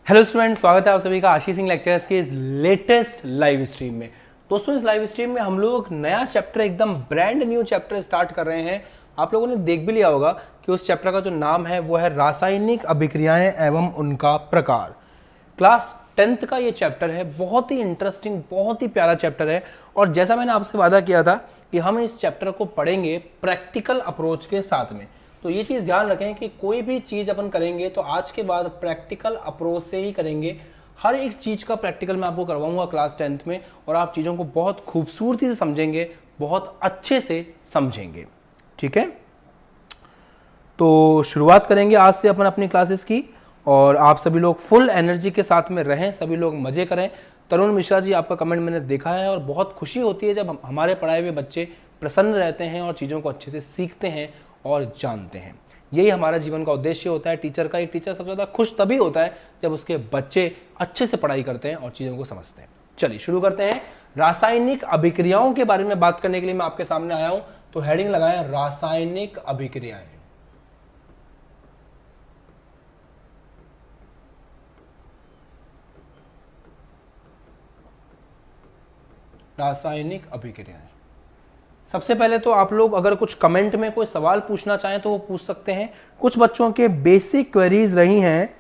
Hello students, स्वागत है आप सभी का आशीष सिंह लेक्चर्स के इस लेटेस्ट लाइव स्ट्रीम में। दोस्तों, इस लाइव स्ट्रीम में हम लोग नया चैप्टर, एकदम ब्रांड न्यू चैप्टर स्टार्ट कर रहे हैं। आप लोगों ने देख भी लिया होगा कि उस चैप्टर का जो नाम है वो है रासायनिक अभिक्रियाएं एवं उनका प्रकार। क्लास 10th का ये चैप्टर है, बहुत ही इंटरेस्टिंग, बहुत ही प्यारा चैप्टर है। और जैसा मैंने आपसे वादा किया था कि हम इस चैप्टर को पढ़ेंगे प्रैक्टिकल अप्रोच के साथ में, तो ये चीज़ ध्यान रखें कि कोई भी चीज़ अपन करेंगे तो आज के बाद प्रैक्टिकल अप्रोच से ही करेंगे। हर एक चीज़ का प्रैक्टिकल मैं आपको करवाऊंगा क्लास 10th में, और आप चीज़ों को बहुत खूबसूरती से समझेंगे, बहुत अच्छे से समझेंगे। ठीक है, तो शुरुआत करेंगे आज से अपन अपनी क्लासेस की, और आप सभी लोग फुल एनर्जी के साथ में रहें, सभी लोग मजे करें। तरुण मिश्रा जी, आपका कमेंट मैंने देखा है और बहुत खुशी होती है जब हमारे पढ़ाए हुए बच्चे प्रसन्न रहते हैं और चीज़ों को अच्छे से सीखते हैं और जानते हैं। यही हमारा जीवन का उद्देश्य होता है टीचर का। एक टीचर सबसे ज़्यादा खुश तभी होता है जब उसके बच्चे अच्छे से पढ़ाई करते हैं और चीज़ों को समझते हैं। चलिए शुरू करते हैं। रासायनिक अभिक्रियाओं के बारे में बात करने के लिए मैं आपके सामने आया हूं, तो हेडिंग लगाएं रासायनिक अभिक्रियाएं। रासायनिक अभिक्रियाएं। सबसे पहले तो आप लोग अगर कुछ कमेंट में कोई सवाल पूछना चाहें तो वो पूछ सकते हैं। कुछ बच्चों के बेसिक क्वेरीज रही हैं,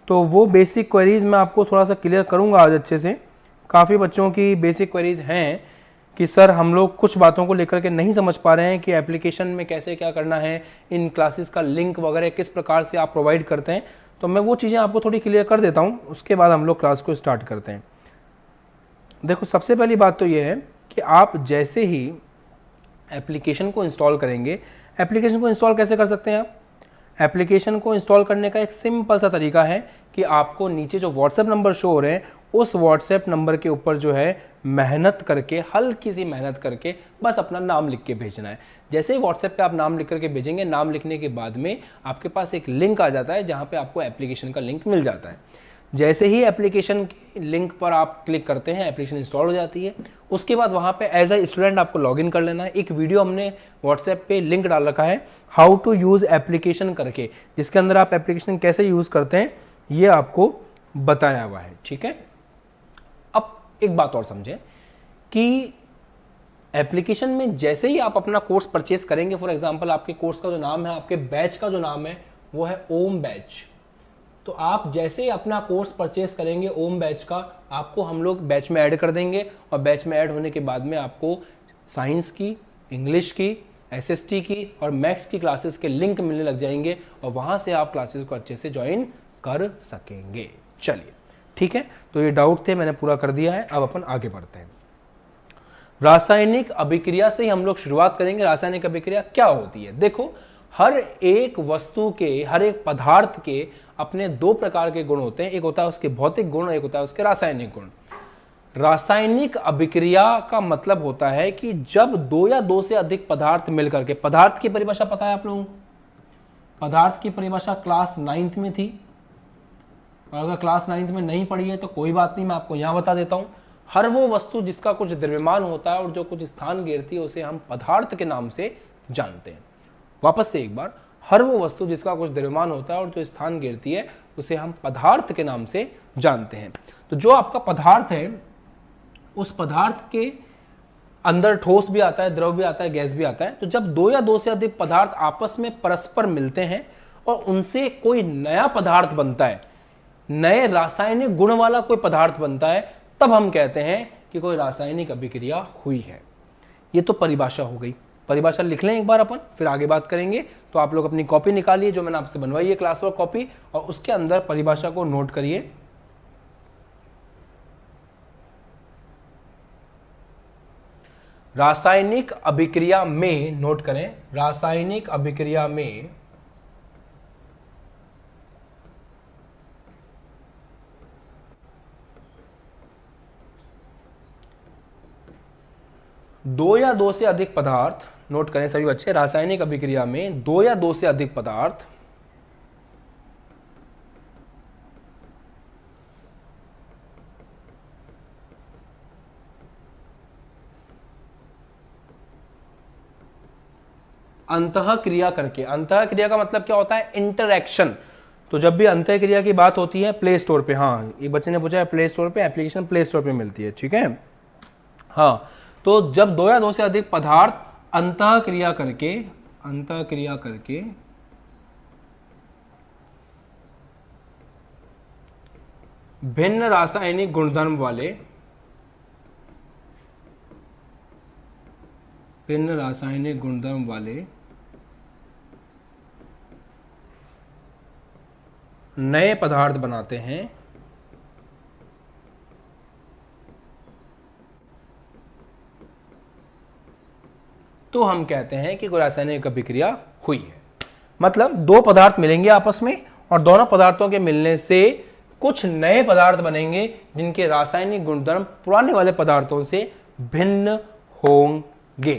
तो वो बेसिक क्वेरीज मैं आपको थोड़ा सा क्लियर करूंगा आज अच्छे से। काफ़ी बच्चों की बेसिक क्वेरीज हैं कि सर हम लोग कुछ बातों को लेकर के नहीं समझ पा रहे हैं कि एप्लीकेशन में कैसे क्या करना है, इन क्लासेस का लिंक वगैरह किस प्रकार से आप प्रोवाइड करते हैं। तो मैं वो चीज़ें आपको थोड़ी क्लियर कर देता हूँ, उसके बाद हम लोग क्लास को स्टार्ट करते हैं। देखो, सबसे पहली बात तो ये है कि आप जैसे ही एप्लीकेशन को इंस्टॉल करेंगे, एप्लीकेशन को इंस्टॉल कैसे कर सकते हैं आप? एप्लीकेशन को इंस्टॉल करने का एक सिंपल सा तरीका है कि आपको नीचे जो व्हाट्सएप नंबर शो हो रहे हैं, उस व्हाट्सएप नंबर के ऊपर जो है मेहनत करके, हल्की सी मेहनत करके बस अपना नाम लिख के भेजना है। जैसे ही व्हाट्सएप पे आप नाम लिख करके भेजेंगे, नाम लिखने के बाद में आपके पास एक लिंक आ जाता है जहाँ पे आपको एप्लीकेशन का लिंक मिल जाता है। जैसे ही एप्लीकेशन के लिंक पर आप क्लिक करते हैं, एप्लीकेशन इंस्टॉल हो जाती है। उसके बाद वहाँ पे एज ए स्टूडेंट आपको लॉगिन कर लेना है। एक वीडियो हमने व्हाट्सएप पे लिंक डाल रखा है, हाउ टू यूज़ एप्लीकेशन करके, जिसके अंदर आप एप्लीकेशन कैसे यूज़ करते हैं ये आपको बताया हुआ है। ठीक है, अब एक बात और समझें कि एप्लीकेशन में जैसे ही आप अपना कोर्स परचेस करेंगे, फॉर एग्जाम्पल आपके कोर्स का जो नाम है, आपके बैच का जो नाम है वो है ओम बैच, तो आप जैसे ही अपना कोर्स परचेस करेंगे ओम बैच का, आपको हम लोग बैच में ऐड कर देंगे। और बैच में ऐड होने के बाद में आपको साइंस की, इंग्लिश की, एसएसटी की और मैथ्स की क्लासेस के लिंक मिलने लग जाएंगे, और वहाँ से आप क्लासेस को अच्छे से ज्वाइन कर सकेंगे। चलिए ठीक है, तो ये डाउट थे, मैंने पूरा कर दिया है। अब अपन आगे बढ़ते हैं। रासायनिक अभिक्रिया से ही हम लोग शुरुआत करेंगे। रासायनिक अभिक्रिया क्या होती है? देखो, हर एक वस्तु के, हर एक पदार्थ के अपने दो प्रकार के गुण होते हैं। एक होता है उसके भौतिक गुण, एक होता है उसके रासायनिक गुण। रासायनिक अभिक्रिया का मतलब होता है कि जब दो या दो से अधिक पदार्थ मिलकर के, पदार्थ की परिभाषा पता है आप लोगों को? पदार्थ की परिभाषा क्लास 9th में थी, और अगर क्लास 9th में नहीं पढ़ी है तो कोई बात नहीं, मैं आपको यहां बता देता हूं। हर वो वस्तु जिसका कुछ द्रव्यमान होता है और जो कुछ स्थान घेरती है उसे हम पदार्थ के नाम से जानते हैं। वापस से एक बार, हर वो वस्तु जिसका कुछ द्रव्यमान होता है और जो स्थान घेरती है उसे हम पदार्थ के नाम से जानते हैं। तो जो आपका पदार्थ है, उस पदार्थ के अंदर ठोस भी आता है, द्रव भी आता है, गैस भी आता है। तो जब दो या दो से अधिक पदार्थ आपस में परस्पर मिलते हैं और उनसे कोई नया पदार्थ बनता है, नए रासायनिक गुण वाला कोई पदार्थ बनता है, तब हम कहते हैं कि कोई रासायनिक अभिक्रिया हुई है। ये तो परिभाषा हो गई। परिभाषा लिख लें एक बार अपन, फिर आगे बात करेंगे। तो आप लोग अपनी कॉपी निकालिए जो मैंने आपसे बनवाई है, क्लास वर्क कॉपी, और उसके अंदर परिभाषा को नोट करिए। रासायनिक अभिक्रिया में, नोट करें, रासायनिक अभिक्रिया में दो या दो से अधिक पदार्थ, नोट करें सभी बच्चे, रासायनिक अभिक्रिया में दो या दो से अधिक पदार्थ अंतःक्रिया करके, अंतःक्रिया का मतलब क्या होता है? इंटरैक्शन। तो जब भी अंतः क्रिया की बात होती है प्ले स्टोर पे, हाँ एक बच्चे ने पूछा है प्ले स्टोर पे, एप्लीकेशन प्ले स्टोर पे मिलती है, ठीक है। हाँ, तो जब दो या दो से अधिक पदार्थ अंतः क्रिया करके भिन्न रासायनिक गुणधर्म वाले नए पदार्थ बनाते हैं, तो हम कहते हैं कि कोई रासायनिक अभिक्रिया हुई है। मतलब दो पदार्थ मिलेंगे आपस में और दोनों पदार्थों के मिलने से कुछ नए पदार्थ बनेंगे जिनके रासायनिक गुणधर्म पुराने वाले पदार्थों से भिन्न होंगे।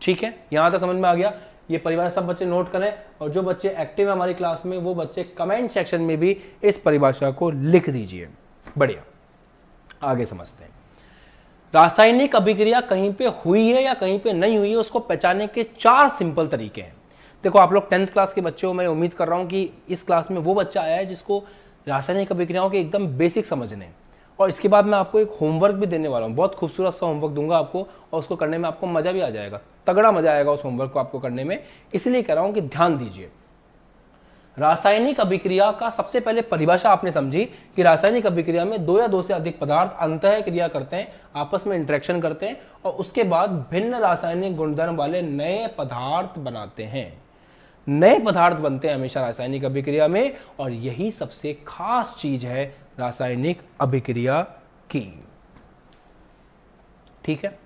ठीक है, यहां तक समझ में आ गया। ये परिभाषा सब बच्चे नोट करें, और जो बच्चे एक्टिव है हमारी क्लास में वो बच्चे कमेंट सेक्शन में भी इस परिभाषा को लिख दीजिए। बढ़िया, आगे समझते हैं। रासायनिक अभिक्रिया कहीं पे हुई है या कहीं पे नहीं हुई है, उसको पहचानने के 4 सिंपल तरीके हैं। देखो आप लोग 10th क्लास के बच्चे हो, मैं उम्मीद कर रहा हूं कि इस क्लास में वो बच्चा आया है जिसको रासायनिक अभिक्रियाओं के एकदम बेसिक समझने। और इसके बाद मैं आपको एक होमवर्क भी देने वाला हूँ, बहुत खूबसूरत सा होमवर्क दूंगा आपको, और उसको करने में आपको मजा भी आ जाएगा, तगड़ा मजा आएगा उस होमवर्क को आपको करने में। इसलिए कह रहा हूं कि ध्यान दीजिए। रासायनिक अभिक्रिया का सबसे पहले परिभाषा आपने समझी कि रासायनिक अभिक्रिया में दो या दो से अधिक पदार्थ अंतः क्रिया करते हैं, आपस में इंटरेक्शन करते हैं, और उसके बाद भिन्न रासायनिक गुणधर्म वाले नए पदार्थ बनाते हैं। नए पदार्थ बनते हैं हमेशा रासायनिक अभिक्रिया में, और यही सबसे खास चीज है रासायनिक अभिक्रिया की। ठीक है,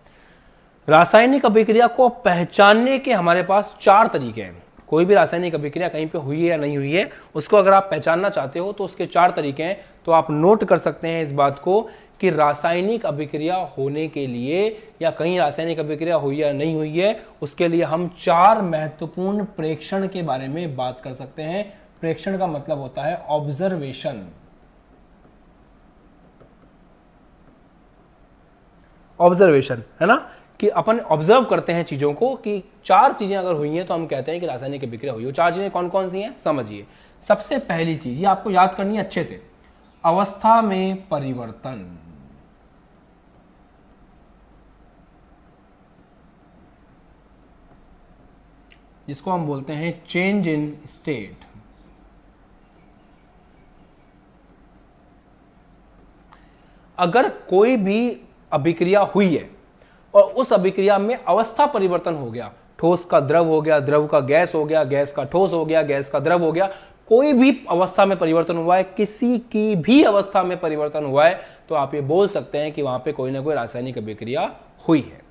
रासायनिक अभिक्रिया को पहचानने के हमारे पास 4 तरीके हैं। कोई भी रासायनिक अभिक्रिया कहीं पे हुई है या नहीं हुई है, उसको अगर आप पहचानना चाहते हो तो उसके 4 तरीके हैं। तो आप नोट कर सकते हैं इस बात को कि रासायनिक अभिक्रिया होने के लिए, या कहीं रासायनिक अभिक्रिया हुई या नहीं हुई है, उसके लिए हम 4 महत्वपूर्ण प्रेक्षण के बारे में बात कर सकते हैं। प्रेक्षण का मतलब होता है ऑब्जर्वेशन। ऑब्जर्वेशन है ना, कि अपन ऑब्जर्व करते हैं चीजों को, कि 4 चीजें अगर हुई हैं तो हम कहते हैं कि रासायनिक अभिक्रिया हुई है। 4 चीजें कौन कौन सी हैं समझिए। सबसे पहली चीज, ये आपको याद करनी है अच्छे से, अवस्था में परिवर्तन। जिसको हम बोलते हैं चेंज इन स्टेट। अगर कोई भी अभिक्रिया हुई है और उस अभिक्रिया में अवस्था परिवर्तन हो गया, ठोस का द्रव हो गया, द्रव का गैस हो गया, गैस का ठोस हो गया, गैस का द्रव हो गया, कोई भी अवस्था में परिवर्तन हुआ है, किसी की भी अवस्था में परिवर्तन हुआ है, तो आप ये बोल सकते हैं कि वहां पे कोई ना कोई रासायनिक अभिक्रिया हुई है।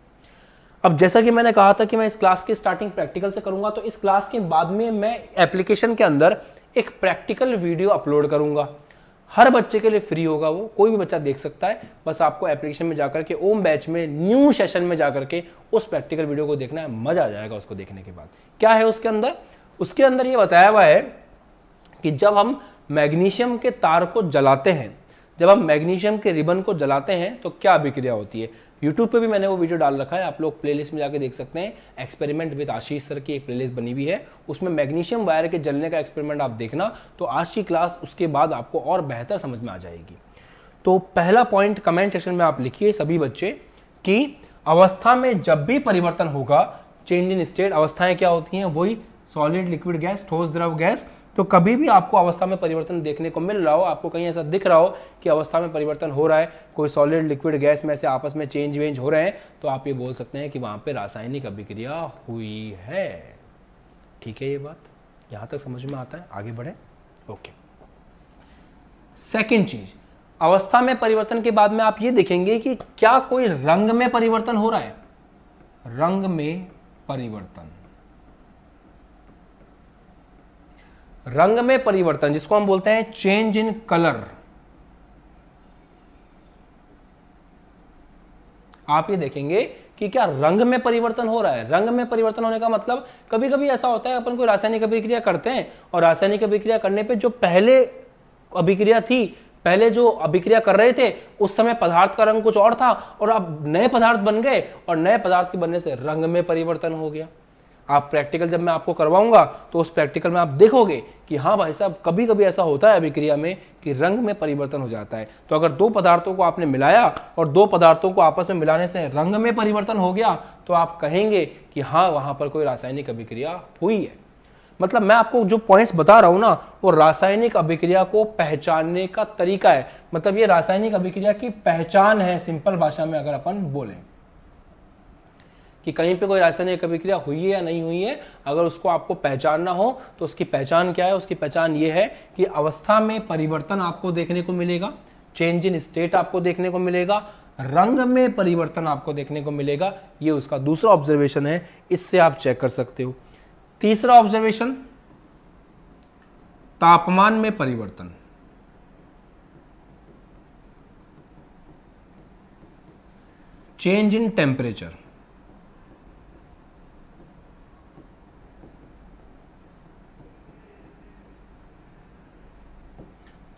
अब जैसा कि मैंने कहा था कि मैं इस क्लास की स्टार्टिंग प्रैक्टिकल से करूंगा, तो इस क्लास के बाद में मैं एप्लीकेशन के अंदर एक प्रैक्टिकल वीडियो अपलोड करूंगा। हर बच्चे के लिए फ्री होगा, वो कोई भी बच्चा देख सकता है। बस आपको एप्लीकेशन में जाकर के ओम बैच में न्यू सेशन में जाकर के उस प्रैक्टिकल वीडियो को देखना है, मजा आ जाएगा उसको देखने के बाद। क्या है उसके अंदर? उसके अंदर ये बताया हुआ है कि जब हम मैग्नीशियम के तार को जलाते हैं, जब हम मैग्नीशियम के रिबन को जलाते हैं तो क्या अभिक्रिया होती है। यूट्यूब पे भी मैंने वो वीडियो डाल रखा है, आप लोग प्लेलिस्ट में जाके देख सकते हैं। एक्सपेरिमेंट विद आशीष सर की एक प्लेलिस्ट बनी हुई है, उसमें मैग्नीशियम वायर के जलने का एक्सपेरिमेंट आप देखना, तो आज की क्लास उसके बाद आपको और बेहतर समझ में आ जाएगी। तो पहला पॉइंट कमेंट सेक्शन में आप लिखिए सभी बच्चे कि अवस्था में जब भी परिवर्तन होगा, चेंज इन स्टेट, अवस्थाएं क्या होती हैं, वही सॉलिड, लिक्विड, गैस, ठोस, द्रव, गैस। तो कभी भी आपको अवस्था में परिवर्तन देखने को मिल रहा हो, आपको कहीं ऐसा दिख रहा हो कि अवस्था में परिवर्तन हो रहा है, कोई सॉलिड, लिक्विड, गैस में से आपस में चेंज वेंज हो रहे हैं, तो आप ये बोल सकते हैं कि वहां पे रासायनिक अभिक्रिया हुई है। ठीक है, ये बात यहां तक समझ में आता है? आगे बढ़े। ओके, सेकेंड चीज, अवस्था में परिवर्तन के बाद में आप ये देखेंगे कि क्या कोई रंग में परिवर्तन हो रहा है। रंग में परिवर्तन, रंग में परिवर्तन जिसको हम बोलते हैं चेंज इन कलर। आप ये देखेंगे कि क्या रंग में परिवर्तन हो रहा है। रंग में परिवर्तन होने का मतलब, कभी कभी ऐसा होता है अपन कोई रासायनिक अभिक्रिया करते हैं और रासायनिक अभिक्रिया करने पे जो पहले अभिक्रिया थी, पहले जो अभिक्रिया कर रहे थे उस समय पदार्थ का रंग कुछ और था, और अब नए पदार्थ बन गए और नए पदार्थ के बनने से रंग में परिवर्तन हो गया। आप प्रैक्टिकल जब मैं आपको करवाऊंगा तो उस प्रैक्टिकल में आप देखोगे कि हाँ भाई साहब कभी कभी ऐसा होता है अभिक्रिया में कि रंग में परिवर्तन हो जाता है। तो अगर दो पदार्थों को आपने मिलाया और दो पदार्थों को आपस में मिलाने से रंग में परिवर्तन हो गया तो आप कहेंगे कि हाँ वहां पर कोई रासायनिक अभिक्रिया हुई है। मतलब मैं आपको जो पॉइंट्स बता रहा हूं ना वो रासायनिक अभिक्रिया को पहचानने का तरीका है। मतलब ये रासायनिक अभिक्रिया की पहचान है, सिंपल भाषा में अगर अपन बोलें कि कहीं पे कोई रासायनिक अभिक्रिया हुई है या नहीं हुई है, अगर उसको आपको पहचानना हो तो उसकी पहचान क्या है? उसकी पहचान ये है कि अवस्था में परिवर्तन आपको देखने को मिलेगा, चेंज इन स्टेट आपको देखने को मिलेगा, रंग में परिवर्तन आपको देखने को मिलेगा। ये उसका दूसरा ऑब्जर्वेशन है, इससे आप चेक कर सकते हो। तीसरा ऑब्जर्वेशन, तापमान में परिवर्तन। Change in temperature.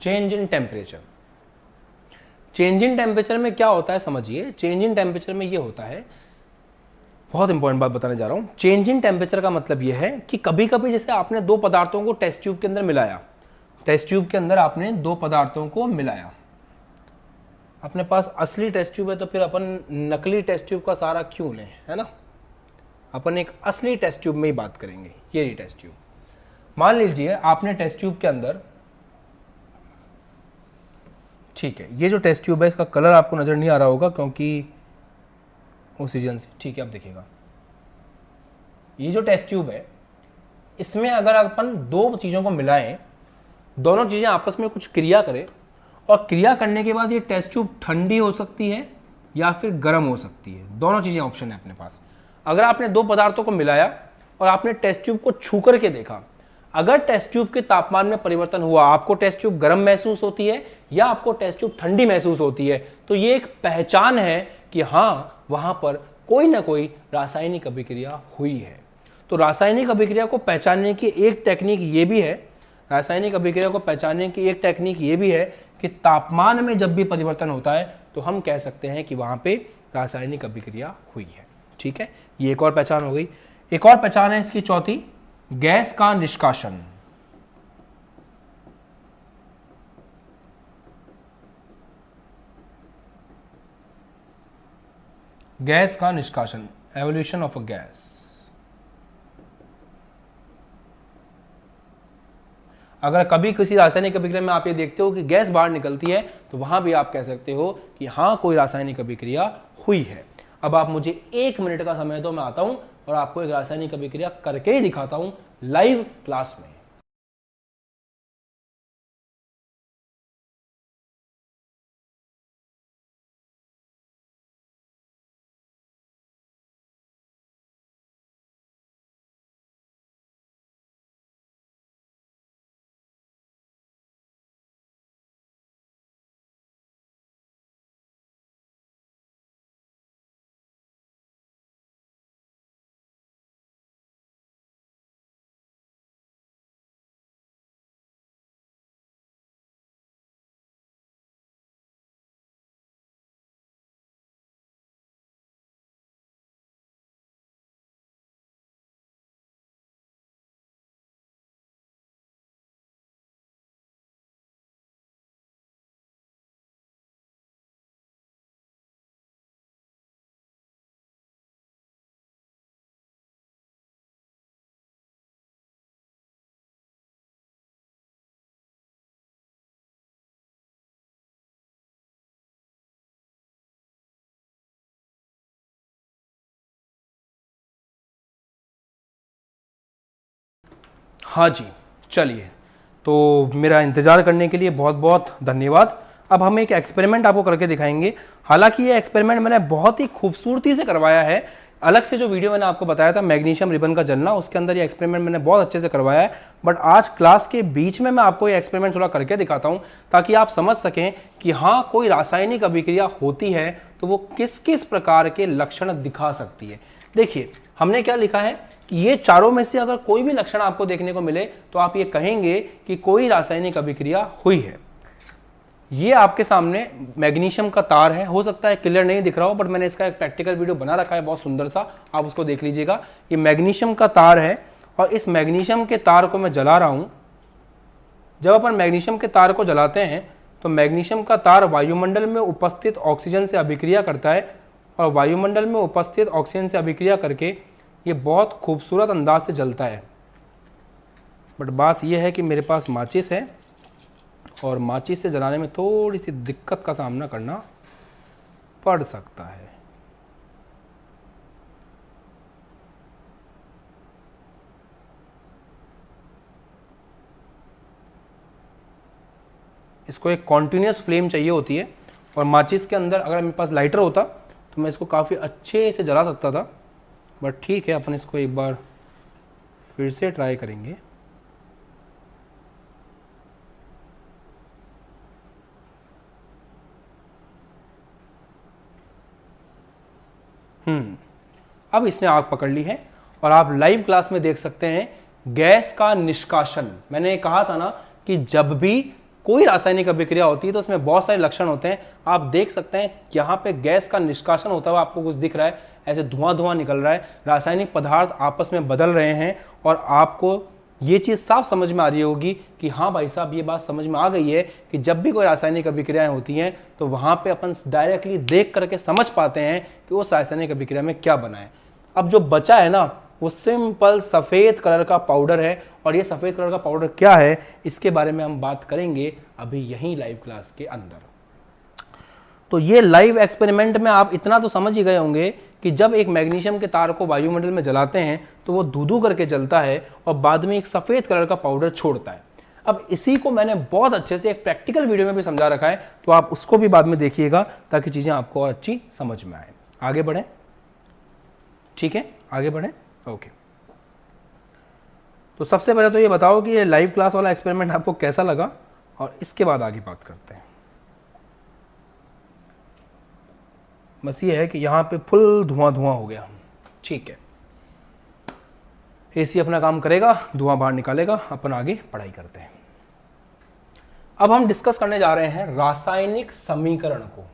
Change in temperature. Change in temperature में क्या होता है समझिए। चेंज इन टेम्परेचर में ये होता है, बहुत इंपॉर्टेंट बात बताने जा रहा हूं। चेंज इन टेम्परेचर का मतलब ये है कि कभी कभी जैसे आपने दो पदार्थों को टेस्ट ट्यूब के अंदर मिलाया, टेस्ट ट्यूब के अंदर आपने दो पदार्थों को मिलाया, अपने पास असली टेस्ट ट्यूब है तो फिर अपन नकली टेस्ट ट्यूब का सारा क्यों लें, है ना। अपन एक असली टेस्ट ट्यूब में ही बात करेंगे। ये टेस्ट ट्यूब, मान लीजिए आपने टेस्ट ट्यूब के अंदर, ठीक है, ये जो टेस्ट ट्यूब है इसका कलर आपको नजर नहीं आ रहा होगा क्योंकि ऑक्सीजन से, ठीक है, अब देखिएगा ये जो टेस्ट ट्यूब है इसमें अगर अपन दो चीजों को मिलाएं, दोनों चीजें आपस में कुछ क्रिया करें और क्रिया करने के बाद ये टेस्ट ट्यूब ठंडी हो सकती है या फिर गर्म हो सकती है। दोनों चीजें ऑप्शन है अपने पास। अगर आपने दो पदार्थों को मिलाया और आपने टेस्ट ट्यूब को छू करके देखा, अगर टेस्ट ट्यूब के तापमान में परिवर्तन हुआ, आपको टेस्ट ट्यूब गर्म महसूस होती है या आपको टेस्ट ट्यूब ठंडी महसूस होती है, तो ये एक पहचान है कि हाँ वहां पर कोई ना कोई रासायनिक अभिक्रिया हुई है। तो रासायनिक अभिक्रिया को पहचानने की एक टेक्निक ये भी है, रासायनिक अभिक्रिया को पहचानने की एक टेक्निक ये भी है कि तापमान में जब भी परिवर्तन होता है तो हम कह सकते हैं कि वहां पे रासायनिक अभिक्रिया हुई है। ठीक है, ये एक और पहचान हो गई। एक और पहचान है इसकी चौथी, गैस का निष्कासन। गैस का निष्कासन, एवोल्यूशन ऑफ अ गैस। अगर कभी किसी रासायनिक अभिक्रिया में आप ये देखते हो कि गैस बाहर निकलती है तो वहां भी आप कह सकते हो कि हाँ कोई रासायनिक अभिक्रिया हुई है। अब आप मुझे 1 मिनट का समय दो, मैं आता हूं और आपको एक रासायनिक अभिक्रिया करके ही दिखाता हूं लाइव क्लास में। हाँ जी, चलिए, तो मेरा इंतज़ार करने के लिए बहुत बहुत धन्यवाद। अब हम एक एक्सपेरिमेंट आपको करके दिखाएंगे। हालांकि ये एक्सपेरिमेंट मैंने बहुत ही खूबसूरती से करवाया है। अलग से जो वीडियो मैंने आपको बताया था मैग्नीशियम रिबन का जलना, उसके अंदर ये एक्सपेरिमेंट मैंने बहुत अच्छे से करवाया है। बट आज क्लास के बीच में मैं आपको ये एक्सपेरिमेंट थोड़ा करके दिखाता हूँ ताकि आप समझ सकें कि हाँ कोई रासायनिक अभिक्रिया होती है तो वो किस किस प्रकार के लक्षण दिखा सकती है। देखिए हमने क्या लिखा है कि ये चारों में से अगर कोई भी लक्षण आपको देखने को मिले तो आप ये कहेंगे कि कोई रासायनिक अभिक्रिया हुई है। ये आपके सामने मैग्नीशियम का तार है, हो सकता है क्लियर नहीं दिख रहा हो, बट मैंने इसका एक प्रैक्टिकल वीडियो बना रखा है बहुत सुंदर सा, आप उसको देख लीजिएगा। ये मैग्नीशियम का तार है और इस मैग्नीशियम के तार को मैं जला रहा हूं। जब अपन मैग्नीशियम के तार को जलाते हैं तो मैग्नीशियम का तार वायुमंडल में उपस्थित ऑक्सीजन से अभिक्रिया करता है और वायुमंडल में उपस्थित ऑक्सीजन से अभिक्रिया करके ये बहुत खूबसूरत अंदाज से जलता है। बट बात यह है कि मेरे पास माचिस है और माचिस से जलाने में थोड़ी सी दिक्कत का सामना करना पड़ सकता है। इसको एक कॉन्टिन्यूस फ्लेम चाहिए होती है और माचिस के अंदर अगर मेरे पास लाइटर होता तो मैं इसको काफ़ी अच्छे से जला सकता था, बट ठीक है, अपन इसको एक बार फिर से ट्राई करेंगे। अब इसने आग पकड़ ली है और आप लाइव क्लास में देख सकते हैं गैस का निष्कासन। मैंने कहा था ना कि जब भी कोई रासायनिक अभिक्रिया होती है तो उसमें बहुत सारे लक्षण होते हैं। आप देख सकते हैं यहाँ पे गैस का निष्कासन होता हुआ आपको कुछ दिख रहा है, ऐसे धुआं धुआं निकल रहा है, रासायनिक पदार्थ आपस में बदल रहे हैं और आपको ये चीज़ साफ समझ में आ रही होगी कि हाँ भाई साहब, ये बात समझ में आ गई है कि जब भी कोई रासायनिक अभिक्रियाएं होती हैं तो वहाँ पे अपन डायरेक्टली देख करके समझ पाते हैं कि उस रासायनिक अभिक्रिया में क्या बना है। अब जो बचा है ना वो सिंपल सफ़ेद कलर का पाउडर है और ये सफ़ेद कलर का पाउडर क्या है इसके बारे में हम बात करेंगे अभी यहीं लाइव क्लास के अंदर। तो ये लाइव एक्सपेरिमेंट में आप इतना तो समझ ही गए होंगे कि जब एक मैग्नीशियम के तार को वायुमंडल में जलाते हैं तो वो धू-धू करके जलता है और बाद में एक सफ़ेद कलर का पाउडर छोड़ता है। अब इसी को मैंने बहुत अच्छे से एक प्रैक्टिकल वीडियो में भी समझा रखा है, तो आप उसको भी बाद में देखिएगा ताकि चीज़ें आपको और अच्छी समझ में आए। आगे बढ़ें, ठीक है, आगे बढ़ें। ओके, तो सबसे पहले तो ये बताओ कि ये लाइव क्लास वाला एक्सपेरिमेंट आपको कैसा लगा और इसके बाद आगे बात करते हैं। बस ये है कि यहाँ पे फुल धुआं धुआं हो गया, ठीक है। एसी अपना काम करेगा, धुआं बाहर निकालेगा, अपन आगे पढ़ाई करते हैं। अब हम डिस्कस करने जा रहे हैं रासायनिक समीकरण को।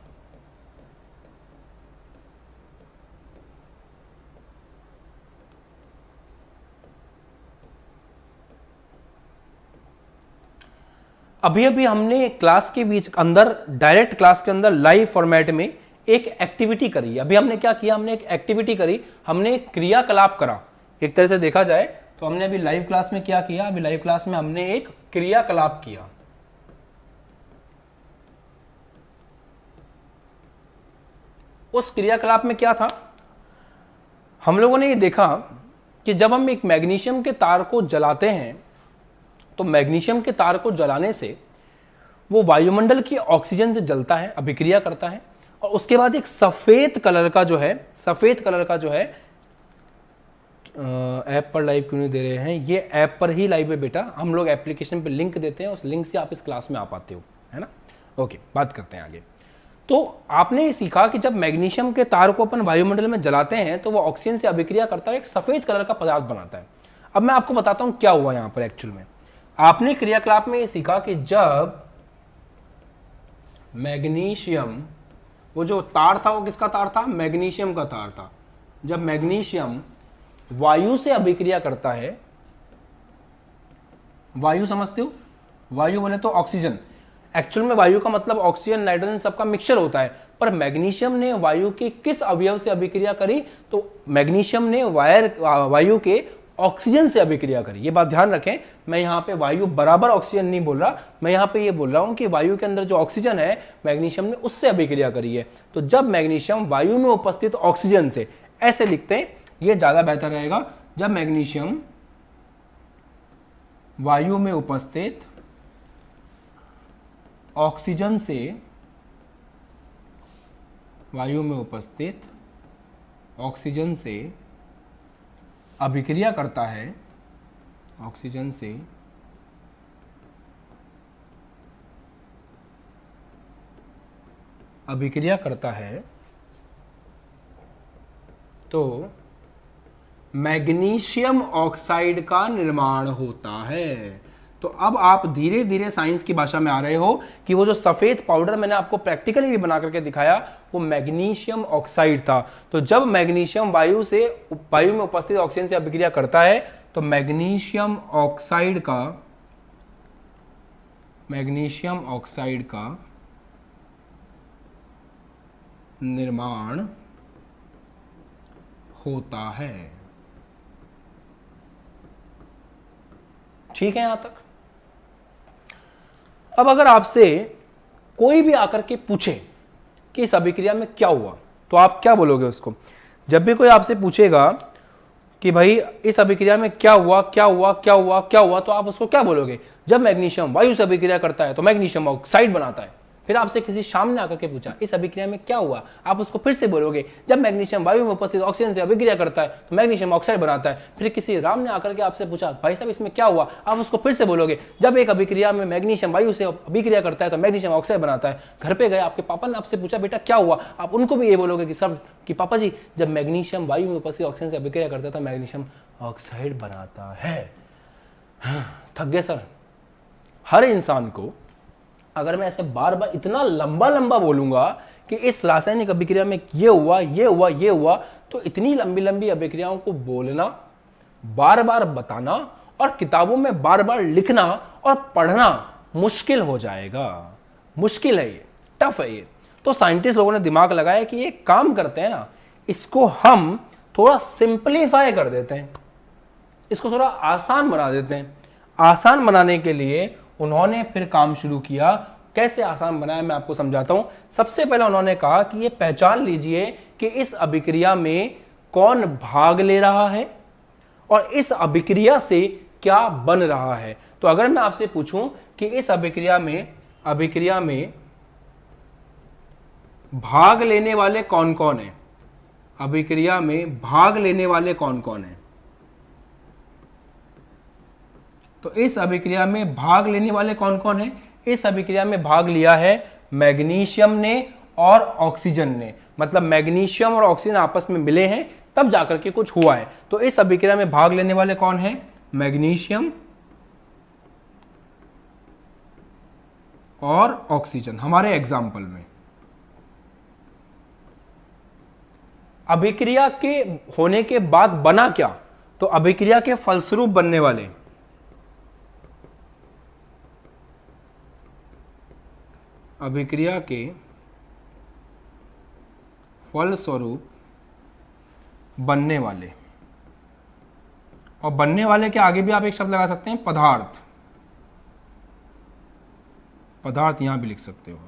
अभी अभी हमने क्लास के बीच अंदर, डायरेक्ट क्लास के अंदर लाइव फॉर्मेट में एक एक्टिविटी करी। अभी हमने क्या किया, हमने एक एक्टिविटी करी, हमने एक क्रियाकलाप करा। एक तरह से देखा जाए तो हमने अभी लाइव क्लास में क्या किया, अभी लाइव क्लास में हमने एक क्रियाकलाप किया। उस क्रियाकलाप में क्या था, हम लोगों ने ये देखा कि जब हम एक मैग्नीशियम के तार को जलाते हैं तो मैग्नीशियम के तार को जलाने से वो वायुमंडल की ऑक्सीजन से जलता है, अभिक्रिया करता है और उसके बाद एक सफेद कलर का जो है, सफेद कलर का जो है, ऐप पर लाइव क्यों नहीं दे रहे हैं, ये ऐप पर ही लाइव है बेटा, हम लोग एप्लीकेशन पे लिंक देते हैं, उस लिंक से आप इस क्लास में आ पाते हो, है ना। ओके, बात करते हैं आगे। तो आपने सीखा कि जब मैग्नीशियम के तार को अपन वायुमंडल में जलाते हैं तो वो ऑक्सीजन से अभिक्रिया करता है, एक सफेद कलर का पदार्थ बनाता है। अब मैं आपको बताता हूं क्या हुआ यहां पर एक्चुअल में। आपने क्रियाकलाप में ये सीखा कि जब मैग्नीशियम, वो जो तार था वो किसका तार था, मैग्नीशियम का तार था। जब मैग्नीशियम वायु से अभिक्रिया करता है, वायु समझते हो, वायु बोले तो ऑक्सीजन, एक्चुअल में वायु का मतलब ऑक्सीजन नाइट्रोजन सबका मिक्सचर होता है, पर मैग्नीशियम ने वायु के किस अवयव से अभिक्रिया करी, तो मैग्नीशियम ने वायु के ऑक्सीजन से अभिक्रिया करी। ये बात ध्यान रखें, मैं यहाँ पे वायु बराबर ऑक्सीजन नहीं बोल रहा, मैं यहाँ पे ये बोल रहा हूँ कि वायु के अंदर जो ऑक्सीजन है मैग्नीशियम ने उससे अभिक्रिया करी है। तो जब मैग्नीशियम वायु में उपस्थित ऑक्सीजन से, ऐसे लिखते हैं ये ज्यादा बेहतर रहेगा, जब मैग्नीशियम वायु में उपस्थित ऑक्सीजन से, वायु में उपस्थित ऑक्सीजन से अभिक्रिया करता है, ऑक्सीजन से अभिक्रिया करता है तो मैग्नीशियम ऑक्साइड का निर्माण होता है। तो अब आप धीरे धीरे साइंस की भाषा में आ रहे हो कि वो जो सफेद पाउडर मैंने आपको प्रैक्टिकली भी बना करके दिखाया वो मैग्नीशियम ऑक्साइड था। तो जब मैग्नीशियम वायु में उपस्थित ऑक्सीजन से अभिक्रिया करता है तो मैग्नीशियम ऑक्साइड का निर्माण होता है। ठीक है यहां तक। अब अगर आपसे कोई भी आकर के पूछे कि इस अभिक्रिया में क्या हुआ तो आप क्या बोलोगे उसको? जब भी कोई आपसे पूछेगा कि भाई इस अभिक्रिया में क्या हुआ तो आप उसको क्या बोलोगे? जब मैग्नीशियम वायु से अभिक्रिया करता है तो मैग्नीशियम ऑक्साइड बनाता है। फिर आपसे किसी शाम ने आकर के पूछा इस अभिक्रिया में क्या हुआ, आप उसको फिर से बोलोगे जब मैग्नीशियम वायु में उपस्थित ऑक्सीजन से अभिक्रिया करता है तो मैग्नीशियम ऑक्साइड बनाता है। फिर किसी राम ने आकर के आपसे पूछा भाई साहब इसमें क्या हुआ, आप उसको फिर से बोलोगे जब एक अभिक्रिया में मैग्नीशियम वायु से अभिक्रिया करता है तो मैग्नीशियम ऑक्साइड बनाता है। घर पे गए आपके पापा ने आपसे पूछा बेटा क्या हुआ, आप उनको भी ये बोलोगे कि सब कि पापा जी जब मैग्नीशियम वायु में उपस्थित ऑक्सीजन से अभिक्रिया करता है तो मैग्नीशियम ऑक्साइड बनाता है। थक गए सर? हर इंसान को अगर मैं ऐसे बार बार इतना लंबा लंबा बोलूंगा कि इस रासायनिक अभिक्रिया में ये हुआ तो इतनी लंबी लंबी अभिक्रियाओं को बोलना, बार बार बताना और किताबों में बार बार लिखना और पढ़ना मुश्किल हो जाएगा। मुश्किल है, ये टफ है ये। तो साइंटिस्ट लोगों ने दिमाग लगाया कि ये काम करते हैं ना, इसको हम थोड़ा सिंपलीफाई कर देते हैं, इसको थोड़ा आसान बना देते हैं। आसान बनाने के लिए उन्होंने फिर काम शुरू किया। कैसे आसान बनाया मैं आपको समझाता हूं। सबसे पहले उन्होंने कहा कि ये पहचान लीजिए कि इस अभिक्रिया में कौन भाग ले रहा है और इस अभिक्रिया से क्या बन रहा है। तो अगर मैं आपसे पूछूं कि इस अभिक्रिया में भाग लेने वाले कौन कौन है, अभिक्रिया में भाग लेने वाले कौन कौन है, तो इस अभिक्रिया में भाग लेने वाले कौन कौन है? इस अभिक्रिया में भाग लिया है मैग्नीशियम ने और ऑक्सीजन ने। मतलब मैग्नीशियम और ऑक्सीजन आपस में मिले हैं तब जाकर के कुछ हुआ है। तो इस अभिक्रिया में भाग लेने वाले कौन है? मैग्नीशियम और ऑक्सीजन। हमारे एग्जाम्पल में अभिक्रिया के होने के बाद बना क्या? तो अभिक्रिया के फलस्वरूप बनने वाले, अभिक्रिया के फलस्वरूप बनने वाले, और बनने वाले के आगे भी आप एक शब्द लगा सकते हैं पदार्थ। पदार्थ यहां भी लिख सकते हो।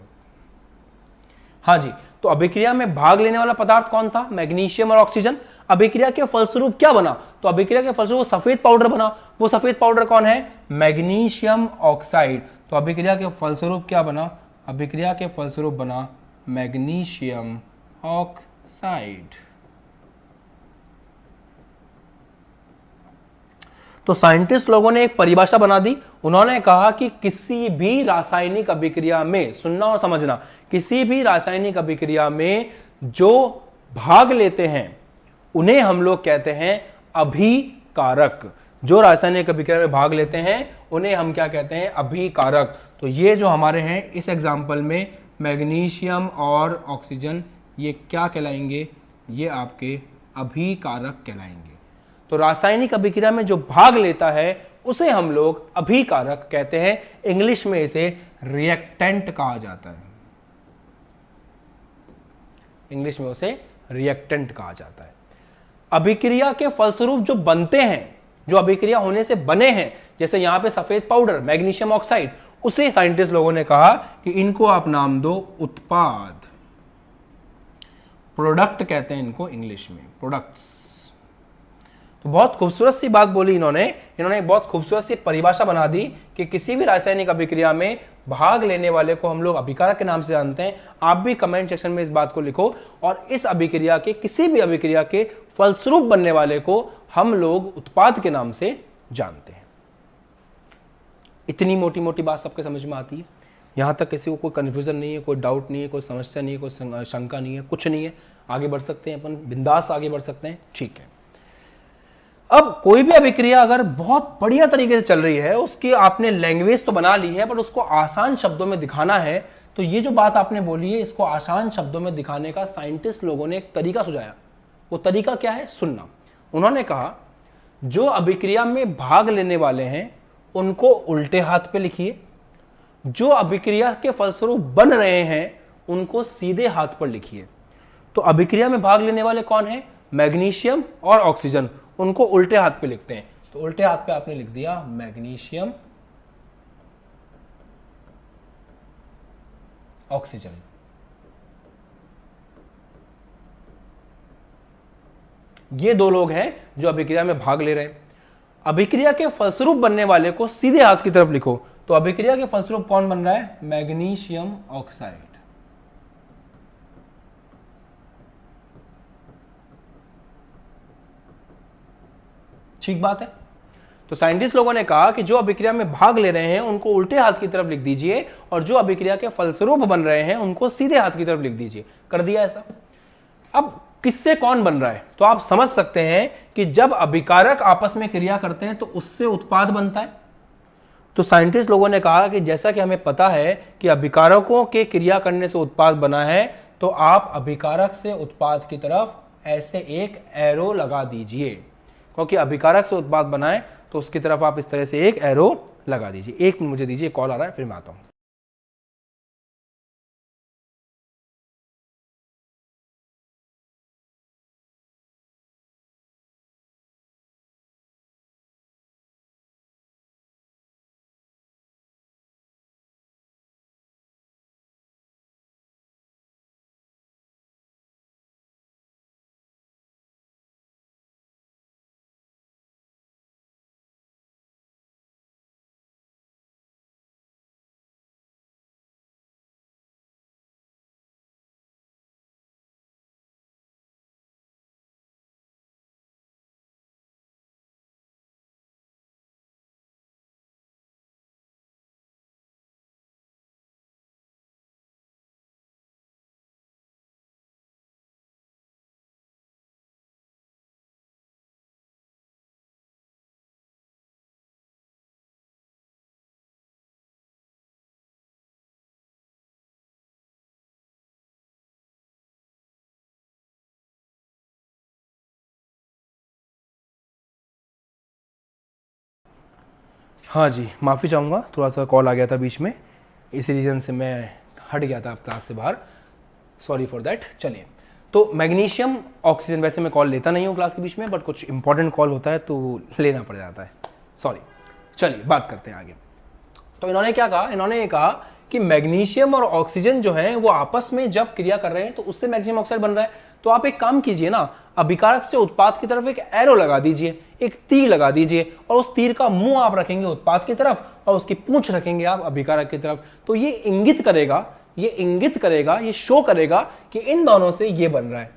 हाँ जी, तो अभिक्रिया में भाग लेने वाला पदार्थ कौन था? मैग्नीशियम और ऑक्सीजन। अभिक्रिया के फलस्वरूप क्या बना? तो अभिक्रिया के फलस्वरूप सफेद पाउडर बना। वो सफेद पाउडर कौन है? Magnesium oxide. तो अभिक्रिया के फलस्वरूप क्या बना? अभिक्रिया के फलस्वरूप बना मैग्नीशियम ऑक्साइड। तो साइंटिस्ट लोगों ने एक परिभाषा बना दी। उन्होंने कहा कि किसी भी रासायनिक अभिक्रिया में, सुनना और समझना, किसी भी रासायनिक अभिक्रिया में जो भाग लेते हैं उन्हें हम लोग कहते हैं अभिकारक। जो रासायनिक अभिक्रिया में भाग लेते हैं उन्हें हम क्या कहते हैं? अभिकारक। तो ये जो हमारे हैं इस एग्जाम्पल में मैग्नीशियम और ऑक्सीजन, ये क्या कहलाएंगे? ये आपके अभिकारक कहलाएंगे। तो रासायनिक अभिक्रिया में जो भाग लेता है उसे हम लोग अभिकारक कहते हैं। इंग्लिश में इसे रिएक्टेंट कहा जाता है। इंग्लिश में उसे रिएक्टेंट कहा जाता है। अभिक्रिया के फलस्वरूप जो बनते हैं, जो अभिक्रिया होने से बने हैं, जैसे यहां पे सफेद पाउडर मैग्नीशियम ऑक्साइड, उसे साइंटिस्ट लोगों ने कहा कि इनको आप नाम दो उत्पाद। प्रोडक्ट कहते हैं इनको इंग्लिश में, प्रोडक्ट्स। तो बहुत खूबसूरत सी बात बोली इन्होंने एक बहुत खूबसूरत सी परिभाषा बना दी कि किसी भी रासायनिक अभिक्रिया में भाग लेने वाले को हम लोग अभिकारक के नाम से जानते हैं। आप भी कमेंट सेक्शन में इस बात को लिखो, और इस अभिक्रिया के, किसी भी अभिक्रिया के फलस्वरूप बनने वाले को हम लोग उत्पाद के नाम से जानते हैं। इतनी मोटी मोटी बात सबके समझ में आती है? यहां तक किसी को कोई कंफ्यूजन नहीं है, कोई डाउट नहीं है, कोई समस्या नहीं है, कोई शंका नहीं है, कुछ नहीं है? आगे बढ़ सकते हैं अपन, बिंदास आगे बढ़ सकते हैं। ठीक है, अब कोई भी अभिक्रिया अगर बहुत बढ़िया तरीके से चल रही है, उसकी आपने लैंग्वेज तो बना ली है, बट उसको आसान शब्दों में दिखाना है, तो ये जो बात आपने बोली है, इसको आसान शब्दों में दिखाने का साइंटिस्ट लोगों ने एक तरीका सुझाया। वो तरीका क्या है, सुनना। उन्होंने कहा जो अभिक्रिया में भाग लेने वाले हैं उनको उल्टे हाथ पे लिखिए, जो अभिक्रिया के फलस्वरूप बन रहे हैं उनको सीधे हाथ पर लिखिए। तो अभिक्रिया में भाग लेने वाले कौन है, मैग्नीशियम और ऑक्सीजन, उनको उल्टे हाथ पे लिखते हैं। तो उल्टे हाथ पे आपने लिख दिया मैग्नीशियम ऑक्सीजन। ये दो लोग हैं जो अभिक्रिया में भाग ले रहे हैं। अभिक्रिया के फलस्वरूप बनने वाले को सीधे हाथ की तरफ लिखो। तो अभिक्रिया के फलस्वरूप कौन बन रहा है, मैग्नीशियम ऑक्साइड। ठीक बात है। तो साइंटिस्ट लोगों ने कहा कि जो अभिक्रिया में भाग ले रहे हैं उनको उल्टे हाथ की तरफ लिख दीजिए, और जो अभिक्रिया के फलस्वरूप बन रहे हैं उनको सीधे हाथ की तरफ लिख दीजिए। कर दिया ऐसा। अब किससे कौन बन रहा है, तो आप समझ सकते हैं कि जब अभिकारक आपस में क्रिया करते हैं तो उससे उत्पाद बनता है। तो साइंटिस्ट लोगों ने कहा कि जैसा कि हमें पता है कि अभिकारकों के क्रिया करने से उत्पाद बना है, तो आप अभिकारक से उत्पाद की तरफ ऐसे एक एरो लगा दीजिए, क्योंकि अभिकारक से उत्पाद बना है तो उसकी तरफ आप इस तरह से एक एरो लगा दीजिए। एक मिनट मुझे दीजिए, कॉल आ रहा है, फिर मैं आता हूं। हाँ जी, माफ़ी चाहूँगा, थोड़ा सा कॉल आ गया था बीच में, इसी रीज़न से मैं हट गया था क्लास से बाहर, सॉरी फॉर दैट। चलिए, तो मैग्नीशियम ऑक्सीजन, वैसे मैं कॉल लेता नहीं हूँ क्लास के बीच में, बट कुछ इंपॉर्टेंट कॉल होता है तो लेना पड़ जाता है, सॉरी। चलिए बात करते हैं आगे। तो इन्होंने क्या कहा, इन्होंने ये कहा कि मैग्नीशियम और ऑक्सीजन जो है वो आपस में जब क्रिया कर रहे हैं तो उससे मैग्नीशियम ऑक्साइड बन रहा है। तो आप एक काम कीजिए ना, अभिकारक से उत्पाद की तरफ एक एरो लगा दीजिए, एक तीर लगा दीजिए, और उस तीर का मुंह आप रखेंगे उत्पाद की तरफ और उसकी पूंछ रखेंगे आप अभिकारक की तरफ। तो ये इंगित करेगा, ये शो करेगा कि इन दोनों से ये बन रहा है।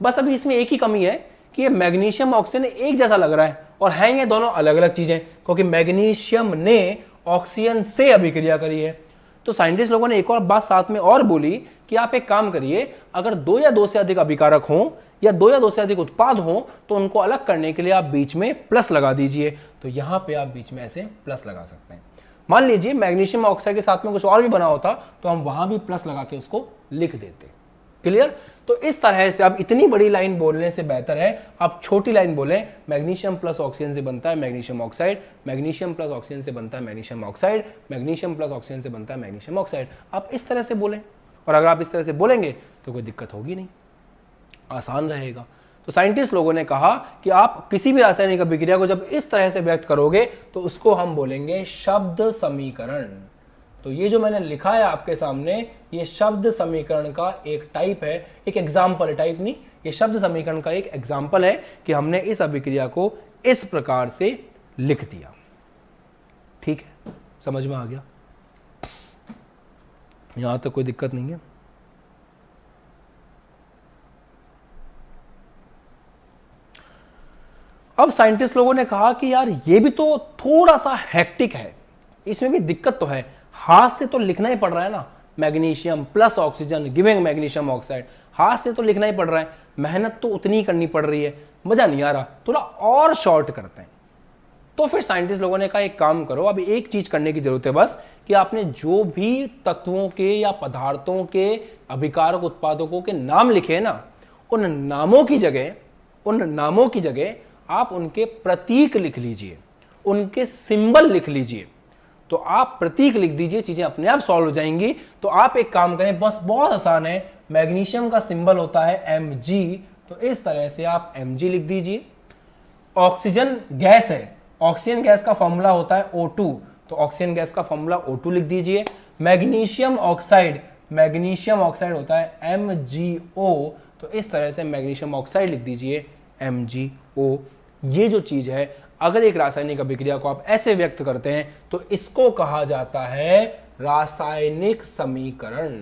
बस अभी इसमें एक ही कमी है कि ये मैग्नीशियम ऑक्सीजन एक जैसा लग रहा है, और हैं ये दोनों अलग अलग चीजें, क्योंकि मैग्नीशियम ने ऑक्सीजन से अभिक्रिया करी है। तो साइंटिस्ट लोगों ने एक और बात साथ में और बोली कि आप एक काम करिए, अगर दो या दो से अधिक अभिकारक हों या दो या दो से अधिक उत्पाद हों तो उनको अलग करने के लिए आप बीच में प्लस लगा दीजिए। तो यहां पे आप बीच में ऐसे प्लस लगा सकते हैं। मान लीजिए मैग्नीशियम ऑक्साइड के साथ में कुछ और भी बना होता तो हम वहां भी प्लस लगा के उसको लिख देते। क्लियर? तो इस तरह से अब इतनी बड़ी लाइन बोलने से बेहतर है आप छोटी लाइन बोलें, मैग्नीशियम प्लस ऑक्सीजन से बनता है magnesium oxide, magnesium plus oxygen से बनता है magnesium oxide, magnesium plus oxygen से बनता है मैग्नीशियम ऑक्साइड। आप इस तरह से बोलें, और अगर आप इस तरह से बोलेंगे तो कोई दिक्कत होगी नहीं, आसान रहेगा। तो साइंटिस्ट लोगों ने कहा कि आप किसी भी रासायनिक अभिक्रिया को जब इस तरह से व्यक्त करोगे तो उसको हम बोलेंगे शब्द समीकरण। तो ये जो मैंने लिखा है आपके सामने, ये शब्द समीकरण का एक टाइप है, एक एग्जाम्पल है, टाइप नहीं, ये शब्द समीकरण का एक एग्जाम्पल है कि हमने इस अभिक्रिया को इस प्रकार से लिख दिया। ठीक है, समझ में आ गया? यहां तक कोई दिक्कत नहीं है। अब साइंटिस्ट लोगों ने कहा कि यार ये भी तो थोड़ा सा हेक्टिक है, इसमें भी दिक्कत तो है, हाथ से तो लिखना ही पड़ रहा है ना, magnesium plus oxygen giving magnesium oxide, हाथ से तो लिखना ही पड़ रहा है, मेहनत तो उतनी ही करनी पड़ रही है। मजा नहीं आ रहा, थोड़ा और शॉर्ट करते हैं। तो फिर साइंटिस्ट लोगों ने कहा एक काम करो, अभी एक चीज करने की जरूरत है बस, कि आपने जो भी तत्वों के या पदार्थों के अभिकारक उत्पादकों के नाम लिखे हैं ना, उन नामों की जगह आप उनके प्रतीक लिख लीजिए, उनके सिंबल लिख लीजिए। तो आप प्रतीक लिख दीजिए, चीजें अपने आप सॉल्व हो जाएंगी। तो आप एक काम करें, बस बहुत आसान है, मैग्नीशियम का सिंबल होता है Mg, तो इस तरह से आप Mg लिख दीजिए। ऑक्सीजन गैस है, ऑक्सीजन गैस का फॉर्मूला होता है O2, तो ऑक्सीजन गैस का फॉर्मूला O2 लिख दीजिए। मैग्नीशियम ऑक्साइड होता है MgO, तो इस तरह से मैग्नीशियम ऑक्साइड लिख दीजिए MgO। ये जो चीज है, अगर एक रासायनिक अभिक्रिया को आप ऐसे व्यक्त करते हैं तो इसको कहा जाता है रासायनिक समीकरण।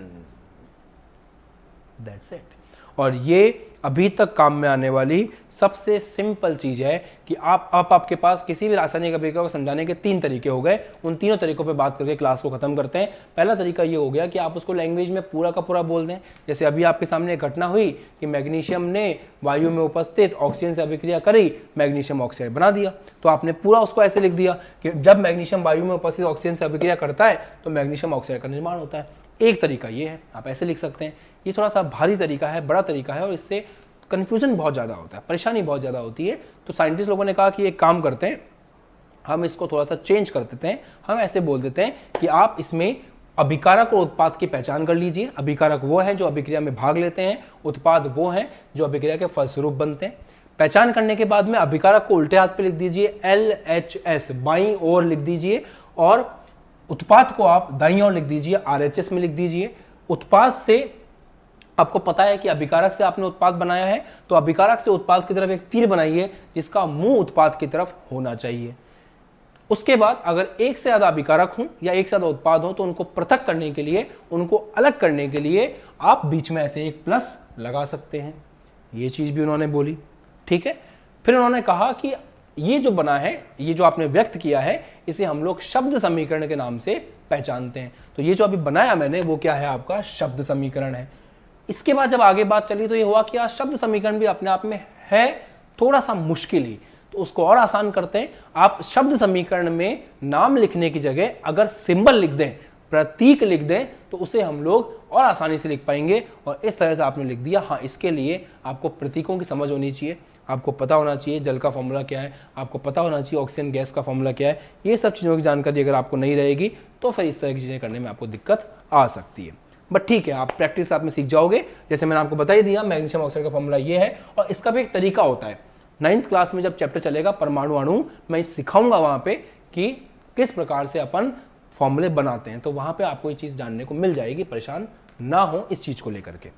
That's it. और ये अभी तक काम में आने वाली सबसे सिंपल चीज है कि आपके पास किसी भी रासायनिक अभिक्रिया को समझाने के 3 तरीके हो गए। उन तीनों तरीकों पे बात करके क्लास को खत्म करते हैं। पहला तरीका ये हो गया कि आप उसको लैंग्वेज में पूरा का पूरा बोल दें। जैसे अभी आपके सामने एक घटना हुई कि मैग्नीशियम ने वायु में उपस्थित ऑक्सीजन से अभिक्रिया करी, मैग्नीशियम ऑक्साइड बना दिया। तो आपने पूरा उसको ऐसे लिख दिया कि जब मैग्नीशियम वायु में उपस्थित ऑक्सीजन से अभिक्रिया करता है तो मैग्नीशियम ऑक्साइड का निर्माण होता है। एक तरीका ये है, आप ऐसे लिख सकते हैं। ये थोड़ा सा भारी तरीका है, बड़ा तरीका है, और इससे कंफ्यूजन बहुत ज़्यादा होता है, परेशानी बहुत ज़्यादा होती है। तो साइंटिस्ट लोगों ने कहा कि एक काम करते हैं, हम इसको थोड़ा सा चेंज कर देते हैं। हम ऐसे बोल देते हैं कि आप इसमें अभिकारक और उत्पाद की पहचान कर लीजिए। अभिकारक वो है जो अभिक्रिया में भाग लेते हैं, उत्पाद वो हैं जो अभिक्रिया के फलस्वरूप बनते हैं। पहचान करने के बाद में अभिकारक को उल्टे हाथ पे लिख दीजिए, LHS बाईं ओर लिख दीजिए, और उत्पाद को आप दाईं ओर लिख दीजिए, RHS में लिख दीजिए। उत्पाद से आपको पता है कि अभिकारक से आपने उत्पाद बनाया है, तो अभिकारक से उत्पाद की तरफ एक तीर बनाइए जिसका मुंह उत्पाद की तरफ होना चाहिए। उसके बाद अगर एक से ज्यादा अभिकारक हो या एक से ज्यादा उत्पाद हो तो उनको पृथक करने के लिए, उनको अलग करने के लिए आप बीच में ऐसे एक प्लस लगा सकते हैं। ये चीज भी उन्होंने बोली, ठीक है। फिर उन्होंने कहा कि ये जो बना है, ये जो आपने व्यक्त किया है, इसे हम लोग शब्द समीकरण के नाम से पहचानते हैं। तो ये जो अभी बनाया मैंने वो क्या है, आपका शब्द समीकरण है। इसके बाद जब आगे बात चली तो ये हुआ कि यार शब्द समीकरण भी अपने आप में है थोड़ा सा मुश्किल ही, तो उसको और आसान करते हैं। आप शब्द समीकरण में नाम लिखने की जगह अगर सिंबल लिख दें, प्रतीक लिख दें, तो उसे हम लोग और आसानी से लिख पाएंगे। और इस तरह से आपने लिख दिया। हाँ, इसके लिए आपको प्रतीकों की समझ होनी चाहिए, आपको पता होना चाहिए जल का फॉर्मूला क्या है, आपको पता होना चाहिए ऑक्सीजन गैस का फॉर्मूला क्या है। ये सब चीज़ों की जानकारी अगर आपको नहीं रहेगी तो फिर इस तरह की चीज़ें करने में आपको दिक्कत आ सकती है। बट ठीक है, आप प्रैक्टिस आप में सीख जाओगे। जैसे मैंने आपको बता ही दिया, मैग्नीशियम ऑक्साइड का फॉर्मूला ये है, और इसका भी एक तरीका होता है। 9th क्लास में जब चैप्टर चलेगा परमाणु अणु, मैं सिखाऊंगा वहां पे कि किस प्रकार से अपन फॉर्मूले बनाते हैं, तो वहां पे आपको ये चीज जानने को मिल जाएगी। परेशान ना हो इस चीज को लेकर के।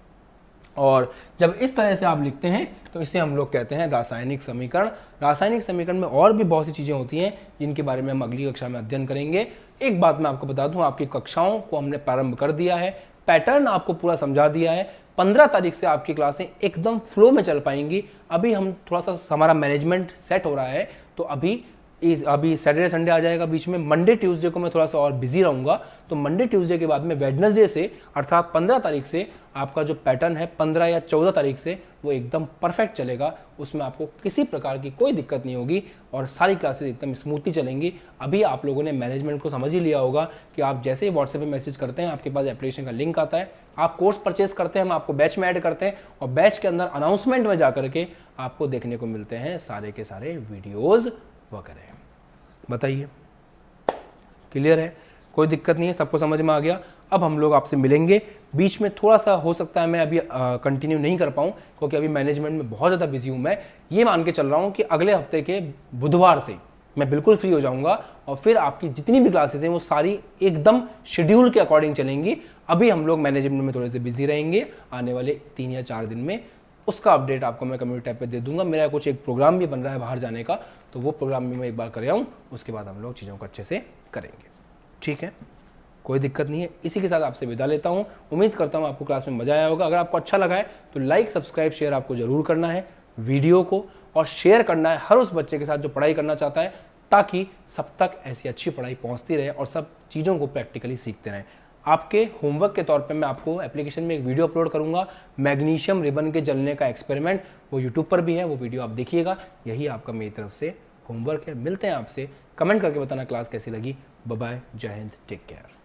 और जब इस तरह से आप लिखते हैं तो इसे हम लोग कहते हैं रासायनिक समीकरण। रासायनिक समीकरण में और भी बहुत सी चीजें होती हैं जिनके बारे में हम अगली कक्षा में अध्ययन करेंगे। एक बात मैं आपको बता दूं, आपकी कक्षाओं को हमने प्रारंभ कर दिया है, पैटर्न आपको पूरा समझा दिया है। 15 तारीख से आपकी क्लासें एकदम फ्लो में चल पाएंगी। अभी हम थोड़ा सा हमारा मैनेजमेंट सेट हो रहा है, तो अभी सैटरडे संडे आ जाएगा बीच में। मंडे ट्यूसडे को मैं थोड़ा सा और बिजी रहूंगा, तो मंडे ट्यूसडे के बाद में वेडनेसडे से अर्थात 15 तारीख से आपका जो पैटर्न है 15 या 14 तारीख से वो एकदम परफेक्ट चलेगा। उसमें आपको किसी प्रकार की कोई दिक्कत नहीं होगी और सारी क्लासेस एकदम स्मूथली चलेंगी। अभी आप लोगों ने मैनेजमेंट को समझ ही लिया होगा कि आप जैसे ही व्हाट्सएप पे मैसेज करते हैं, आपके पास एप्लीकेशन का लिंक आता है, आप कोर्स परचेज करते हैं, हम आपको बैच में ऐड करते हैं, और बैच के अंदर अनाउंसमेंट में जाकर के आपको देखने को मिलते हैं सारे के सारे वीडियोज वगैरह। बताइए, क्लियर है? कोई दिक्कत नहीं है, सबको समझ में आ गया। अब हम लोग आपसे मिलेंगे। बीच में थोड़ा सा हो सकता है मैं अभी कंटिन्यू नहीं कर पाऊँ, क्योंकि अभी मैनेजमेंट में बहुत ज़्यादा बिजी हूँ। मैं ये मान के चल रहा हूँ कि अगले हफ्ते के बुधवार से मैं बिल्कुल फ्री हो जाऊँगा, और फिर आपकी जितनी भी क्लासेस हैं वो सारी एकदम शेड्यूल के अकॉर्डिंग चलेंगी। अभी हम लोग मैनेजमेंट में थोड़े से बिजी रहेंगे आने वाले 3 या 4 दिन में। उसका अपडेट आपको मैं कम्युनिटी टैब पे दे दूंगा। मेरा कुछ एक प्रोग्राम भी बन रहा है बाहर जाने का, तो वो प्रोग्राम भी मैं एक बार कर आऊँ, उसके बाद हम लोग चीज़ों को अच्छे से करेंगे। ठीक है, कोई दिक्कत नहीं है। इसी के साथ आपसे विदा लेता हूँ। उम्मीद करता हूँ आपको क्लास में मजा आया होगा। अगर आपको अच्छा लगा है तो लाइक सब्सक्राइब शेयर आपको जरूर करना है वीडियो को, और शेयर करना है हर उस बच्चे के साथ जो पढ़ाई करना चाहता है, ताकि सब तक ऐसी अच्छी पढ़ाई पहुँचती रहे और सब चीज़ों को प्रैक्टिकली सीखते रहें। आपके होमवर्क के तौर पे मैं आपको एप्लीकेशन में एक वीडियो अपलोड करूंगा, मैग्नीशियम रिबन के जलने का एक्सपेरिमेंट, वो यूट्यूब पर भी है, वो वीडियो आप देखिएगा। यही आपका मेरी तरफ से होमवर्क है। मिलते हैं आपसे, कमेंट करके बताना क्लास कैसी लगी। बाय बाय, जय हिंद, टेक केयर।